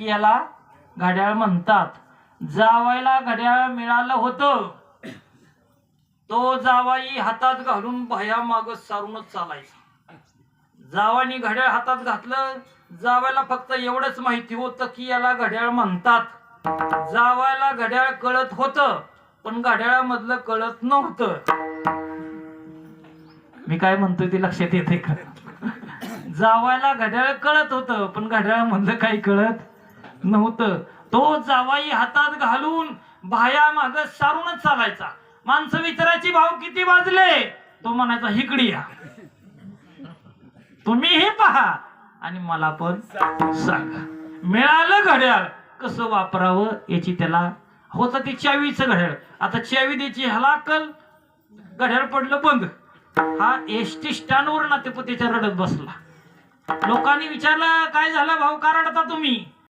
की याला घड्याळ म्हणतात. जावायला घड्याळ मिळालं होतं, तो जावाई हातात घालून भया माग सारूनच चालायचा. जावानी घड्याळ हातात घातलं, जावायला फक्त एवढंच माहिती होतं की याला घड्याळ म्हणतात. जावायला घड्याळ कळत होतं, पण घड्याळामधलं कळत नव्हतं. मी काय म्हणतोय ते लक्षात येते का? जावायला घड्याळ कळत होतं, पण घड्याळामधलं काही कळत नव्हतं. तो जावाई हातात घालून भाया माग सारूनच चालायचा. माणसं विचारायची भाऊ किती वाजले, तो म्हणायचा हिकडी या, तुम्हीही पहा आणि मला पण सांगा. मिळालं घड्याळ कसं वापरावं याची त्याला होतं ते चावीचं घड्याळ. आता चावी द्यायची ह्याला अक्कल, घड्याळ पडलं बंद. हा एसटी स्टँडवर नातेपुतेच्या रडत बसला. लोकांनी विचारलं काय झालं भाऊ, का रडता तुम्ही?